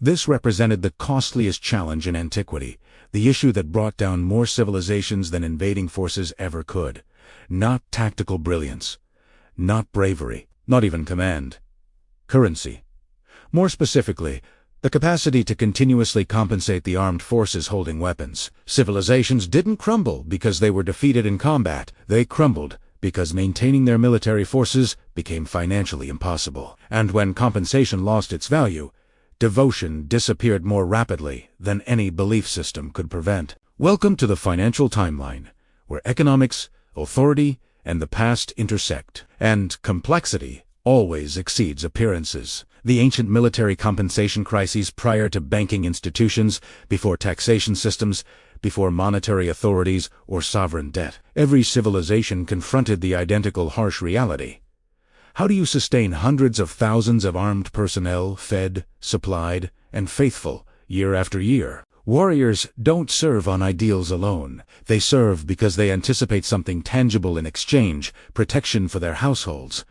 This represented the costliest challenge in antiquity, the issue that brought down more civilizations than invading forces ever could. Not tactical brilliance, not bravery, not even command. Currency. More specifically, the capacity to continuously compensate the armed forces holding weapons. Civilizations didn't crumble because they were defeated in combat. They crumbled because maintaining their military forces became financially impossible. And when compensation lost its value, devotion disappeared more rapidly than any belief system could prevent. Welcome to the financial timeline, where economics, authority, and the past intersect. And complexity always exceeds appearances. The ancient military compensation crises prior to banking institutions, before taxation systems, before monetary authorities or sovereign debt. Every civilization confronted the identical harsh reality. How do you sustain hundreds of thousands of armed personnel, fed, supplied, and faithful, year after year? Warriors don't serve on ideals alone. They serve because they anticipate something tangible in exchange: protection for their households,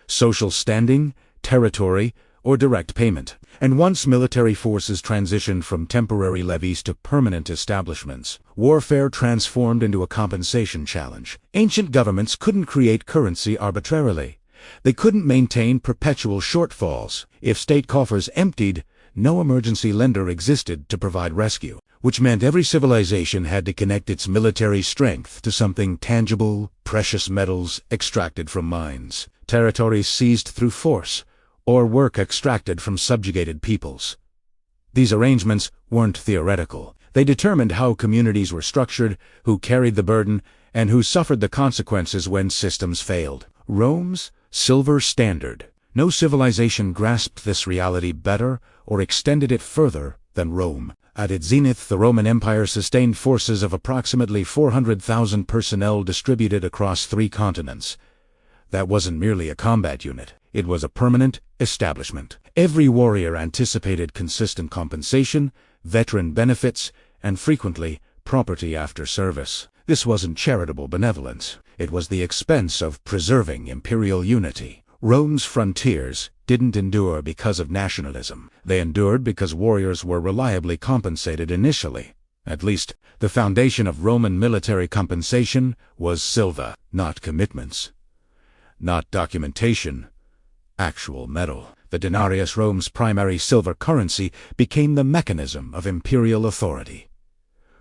social standing, territory, or direct payment. And once military forces transitioned from temporary levies to permanent establishments, warfare transformed into a compensation challenge. Ancient governments couldn't create currency arbitrarily. They couldn't maintain perpetual shortfalls. If state coffers emptied, no emergency lender existed to provide rescue, which meant every civilization had to connect its military strength to something tangible: precious metals extracted from mines, territories seized through force, or work extracted from subjugated peoples. These arrangements weren't theoretical. They determined how communities were structured, who carried the burden, and who suffered the consequences when systems failed. Rome's silver standard. No civilization grasped this reality better or extended it further than Rome. At its zenith, the Roman Empire sustained forces of approximately 400,000 personnel distributed across 3 continents. That wasn't merely a combat unit. It was a permanent establishment. Every warrior anticipated consistent compensation, veteran benefits, and frequently, property after service. This wasn't charitable benevolence. It was the expense of preserving imperial unity. Rome's frontiers didn't endure because of nationalism. They endured because warriors were reliably compensated initially. At least, the foundation of Roman military compensation was silver, not commitments, not documentation, actual metal. The denarius, Rome's primary silver currency, became the mechanism of imperial authority.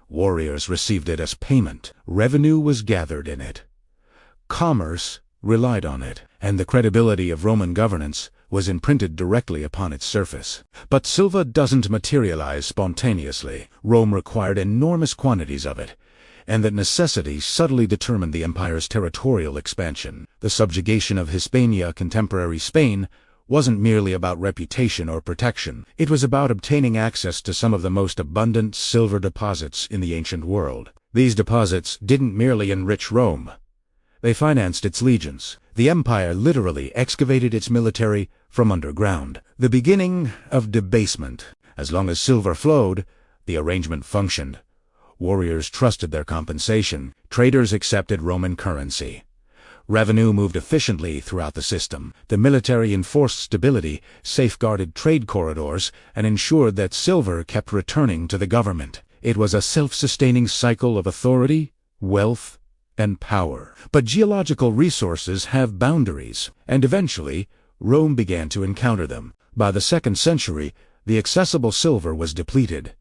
Warriors received it as payment. Revenue was gathered in it. Commerce relied on it, and the credibility of Roman governance was imprinted directly upon its surface. But silver doesn't materialize spontaneously. Rome required enormous quantities of it, and that necessity subtly determined the empire's territorial expansion. The subjugation of Hispania, contemporary Spain, wasn't merely about reputation or protection. It was about obtaining access to some of the most abundant silver deposits in the ancient world. These deposits didn't merely enrich Rome. They financed its legions. The empire literally excavated its military from underground. The beginning of debasement. As long as silver flowed, the arrangement functioned. Warriors trusted their compensation. Traders accepted Roman currency. Revenue moved efficiently throughout the system. The military enforced stability, safeguarded trade corridors, and ensured that silver kept returning to the government. It was a self-sustaining cycle of authority, wealth, and power. But geological resources have boundaries, and eventually, Rome began to encounter them. By the 2nd century, the accessible silver was depleted.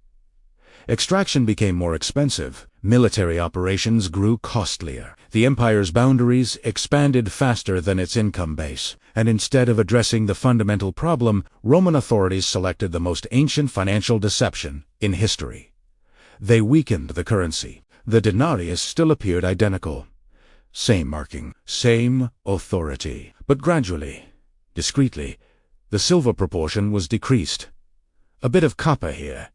Extraction became more expensive. Military operations grew costlier. The empire's boundaries expanded faster than its income base. And instead of addressing the fundamental problem, Roman authorities selected the most ancient financial deception in history. They weakened the currency. The denarius still appeared identical. Same marking, same authority. But gradually, discreetly, the silver proportion was decreased. A bit of copper here,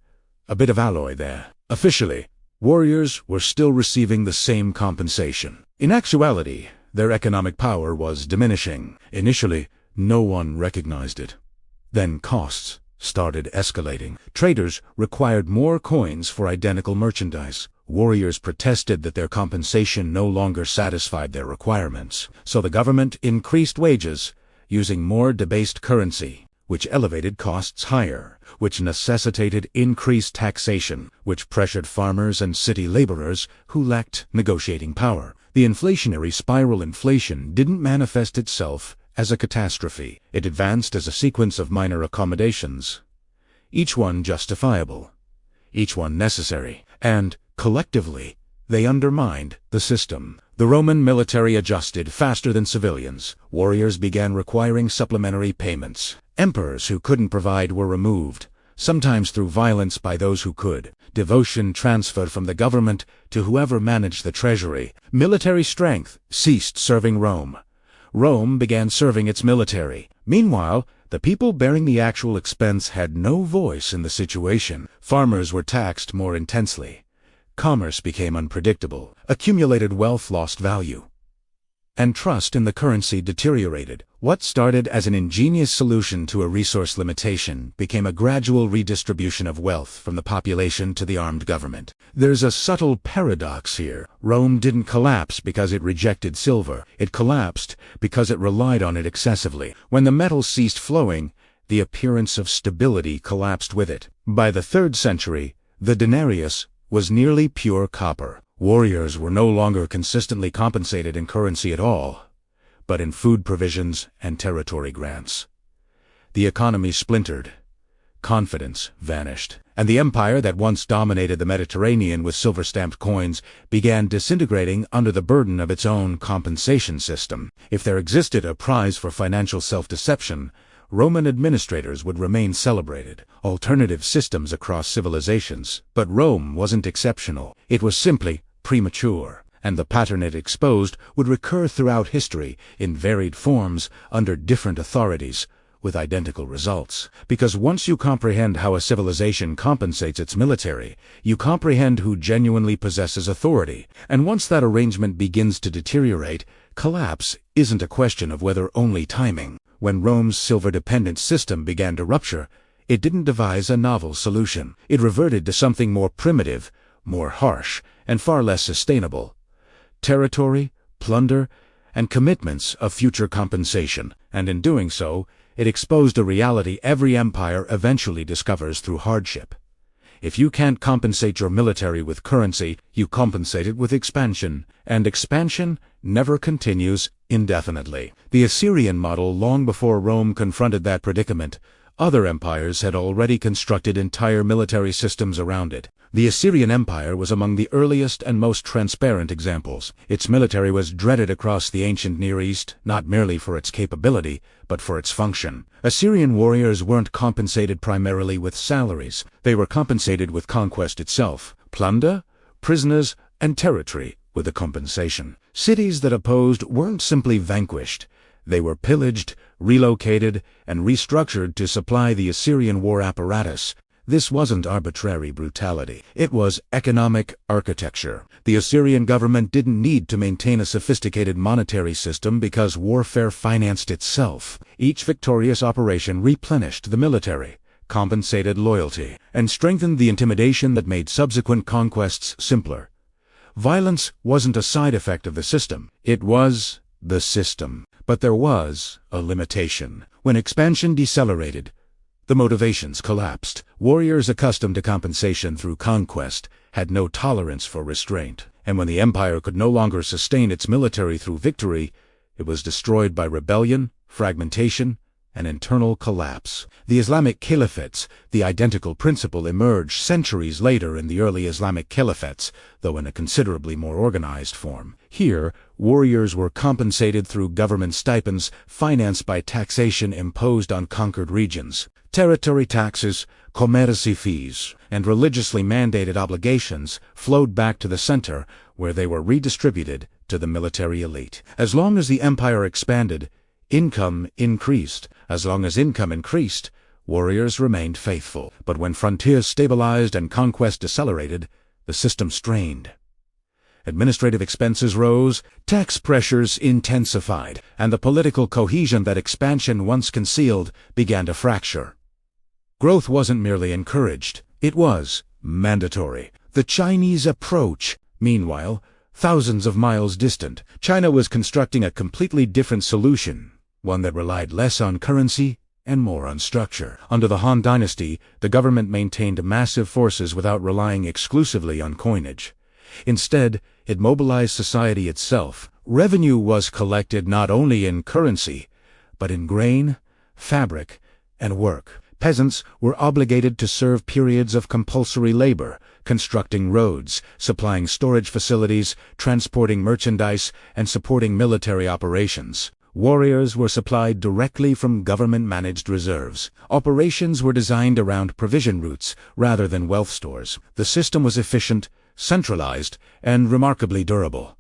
a bit of alloy there. Officially, warriors were still receiving the same compensation. In actuality, their economic power was diminishing. Initially, no one recognized it. Then costs started escalating. Traders required more coins for identical merchandise. Warriors protested that their compensation no longer satisfied their requirements. So the government increased wages using more debased currency, which elevated costs higher. which necessitated increased taxation, which pressured farmers and city laborers who lacked negotiating power. The inflationary spiral inflation didn't manifest itself as a catastrophe. It advanced as a sequence of minor accommodations, each one justifiable, each one necessary, and, collectively, they undermined the system. The Roman military adjusted faster than civilians. Warriors began requiring supplementary payments. Emperors who couldn't provide were removed, sometimes through violence by those who could. Devotion transferred from the government to whoever managed the treasury. Military strength ceased serving Rome. Rome began serving its military. Meanwhile, the people bearing the actual expense had no voice in the situation. Farmers were taxed more intensely. Commerce became unpredictable. Accumulated wealth lost value, and trust in the currency deteriorated. What started as an ingenious solution to a resource limitation became a gradual redistribution of wealth from the population to the armed government. There's a subtle paradox here. Rome didn't collapse because it rejected silver. It collapsed because it relied on it excessively. When the metal ceased flowing, the appearance of stability collapsed with it. By the 3rd century, the denarius was nearly pure copper. Warriors were no longer consistently compensated in currency at all, but in food provisions and territory grants. The economy splintered. Confidence vanished, and the empire that once dominated the Mediterranean with silver-stamped coins began disintegrating under the burden of its own compensation system. If there existed a prize for financial self-deception, Roman administrators would remain celebrated. Alternative systems across civilizations, but Rome wasn't exceptional. It was simply premature, and the pattern it exposed would recur throughout history in varied forms under different authorities, with identical results. Because once you comprehend how a civilization compensates its military, you comprehend who genuinely possesses authority. And once that arrangement begins to deteriorate, collapse isn't a question of whether only timing. When Rome's silver-dependent system began to rupture, it didn't devise a novel solution. It reverted to something more primitive, more harsh, and far less sustainable: territory, plunder, and commitments of future compensation. And in doing so, it exposed a reality every empire eventually discovers through hardship. If you can't compensate your military with currency, you compensate it with expansion, and expansion never continues indefinitely. The Assyrian model, long before Rome confronted that predicament, other empires had already constructed entire military systems around it. The Assyrian Empire was among the earliest and most transparent examples. Its military was dreaded across the ancient Near East, not merely for its capability, but for its function. Assyrian warriors weren't compensated primarily with salaries. They were compensated with conquest itself. Plunder, prisoners, and territory were the compensation. Cities that opposed weren't simply vanquished. They were pillaged, relocated, and restructured to supply the Assyrian war apparatus. This wasn't arbitrary brutality. It was economic architecture. The Assyrian government didn't need to maintain a sophisticated monetary system because warfare financed itself. Each victorious operation replenished the military, compensated loyalty, and strengthened the intimidation that made subsequent conquests simpler. Violence wasn't a side effect of the system. It was the system. But there was a limitation. When expansion decelerated, the motivations collapsed. Warriors accustomed to compensation through conquest had no tolerance for restraint. And when the empire could no longer sustain its military through victory, it was destroyed by rebellion, fragmentation, and internal collapse. The Islamic caliphates, the identical principle, emerged centuries later in the early Islamic caliphates, though in a considerably more organized form. Here, warriors were compensated through government stipends financed by taxation imposed on conquered regions. Territory taxes, commercy fees, and religiously mandated obligations flowed back to the center, where they were redistributed to the military elite. As long as the empire expanded, income increased. As long as income increased, warriors remained faithful. But when frontiers stabilized and conquest decelerated, the system strained. Administrative expenses rose, tax pressures intensified, and the political cohesion that expansion once concealed began to fracture. Growth wasn't merely encouraged, it was mandatory. The Chinese approach, meanwhile, thousands of miles distant, China was constructing a completely different solution, one that relied less on currency and more on structure. Under the Han Dynasty, the government maintained massive forces without relying exclusively on coinage. Instead, it mobilized society itself. Revenue was collected not only in currency, but in grain, fabric, and work. Peasants were obligated to serve periods of compulsory labor, constructing roads, supplying storage facilities, transporting merchandise, and supporting military operations. Warriors were supplied directly from government-managed reserves. Operations were designed around provision routes rather than wealth stores. The system was efficient, centralized, and remarkably durable.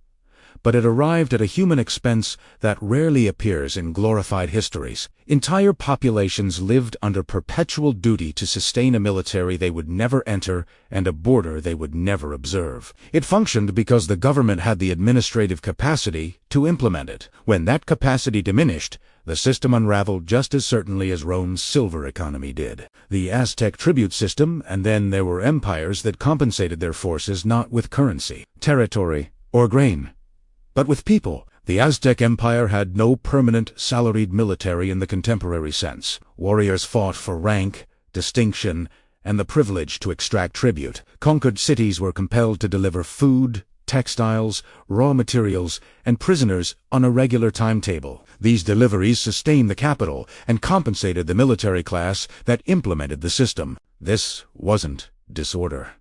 But it arrived at a human expense that rarely appears in glorified histories. Entire populations lived under perpetual duty to sustain a military they would never enter and a border they would never observe. It functioned because the government had the administrative capacity to implement it. When that capacity diminished, the system unraveled just as certainly as Rome's silver economy did. The Aztec tribute system, and then there were empires that compensated their forces not with currency, territory, or grain, but with people. The Aztec Empire had no permanent, salaried military in the contemporary sense. Warriors fought for rank, distinction, and the privilege to extract tribute. Conquered cities were compelled to deliver food, textiles, raw materials, and prisoners on a regular timetable. These deliveries sustained the capital and compensated the military class that implemented the system. This wasn't disorder.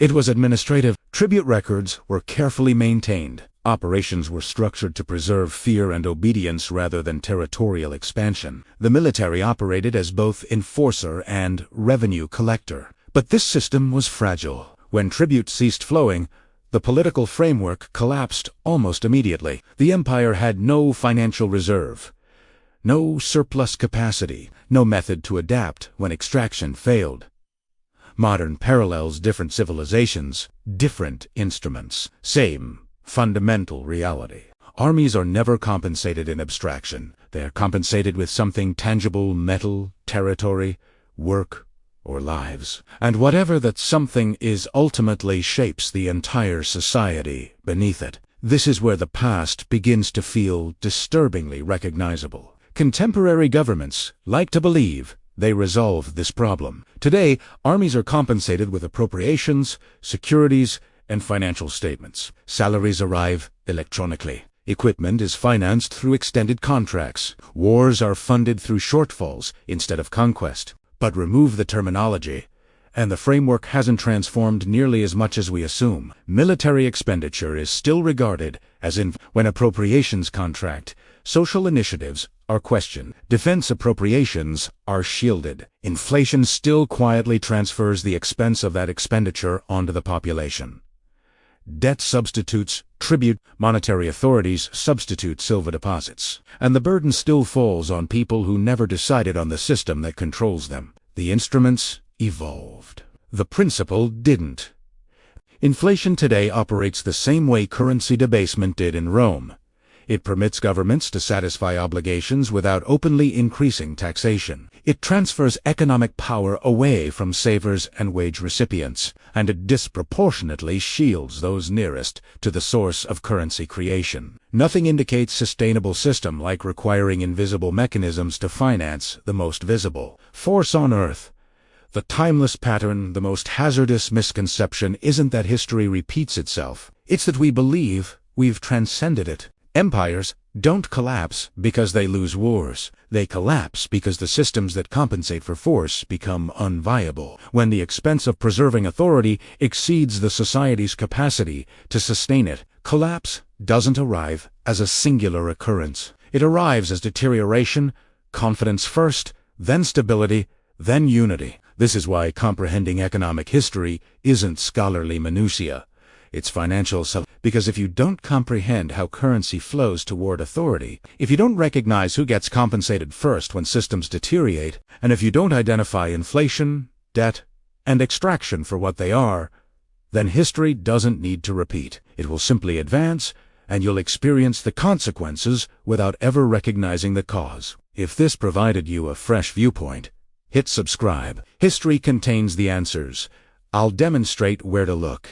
It was administrative. Tribute records were carefully maintained. Operations were structured to preserve fear and obedience rather than territorial expansion. The military operated as both enforcer and revenue collector. But this system was fragile. When tribute ceased flowing, the political framework collapsed almost immediately. The empire had no financial reserve, no surplus capacity, no method to adapt when extraction failed. Modern parallels different civilizations, different instruments, same fundamental reality. Armies are never compensated in abstraction. They are compensated with something tangible: metal, territory, work, or lives. And whatever that something is ultimately shapes the entire society beneath it. This is where the past begins to feel disturbingly recognizable. Contemporary governments like to believe they resolve this problem. Today, armies are compensated with appropriations, securities, and financial statements. Salaries arrive electronically. Equipment is financed through extended contracts. Wars are funded through shortfalls instead of conquest. But remove the terminology, and the framework hasn't transformed nearly as much as we assume. Military expenditure is still regarded as when appropriations contract, social initiatives are questioned. Defense appropriations are shielded. Inflation still quietly transfers the expense of that expenditure onto the population. Debt substitutes tribute. Monetary authorities substitute silver deposits. And the burden still falls on people who never decided on the system that controls them. The instruments evolved. The principle didn't. Inflation today operates the same way currency debasement did in Rome. It permits governments to satisfy obligations without openly increasing taxation. It transfers economic power away from savers and wage recipients, and it disproportionately shields those nearest to the source of currency creation. Nothing indicates sustainable system like requiring invisible mechanisms to finance the most visible force on earth. The timeless pattern, the most hazardous misconception, isn't that history repeats itself. It's that we believe we've transcended it. Empires don't collapse because they lose wars. They collapse because the systems that compensate for force become unviable. When the expense of preserving authority exceeds the society's capacity to sustain it, collapse doesn't arrive as a singular occurrence. It arrives as deterioration, confidence first, then stability, then unity. This is why comprehending economic history isn't scholarly minutiae. It's financial because if you don't comprehend how currency flows toward authority, if you don't recognize who gets compensated first when systems deteriorate, and if you don't identify inflation, debt, and extraction for what they are, then history doesn't need to repeat. It will simply advance, and you'll experience the consequences without ever recognizing the cause. If this provided you a fresh viewpoint, hit subscribe. History contains the answers. I'll demonstrate where to look.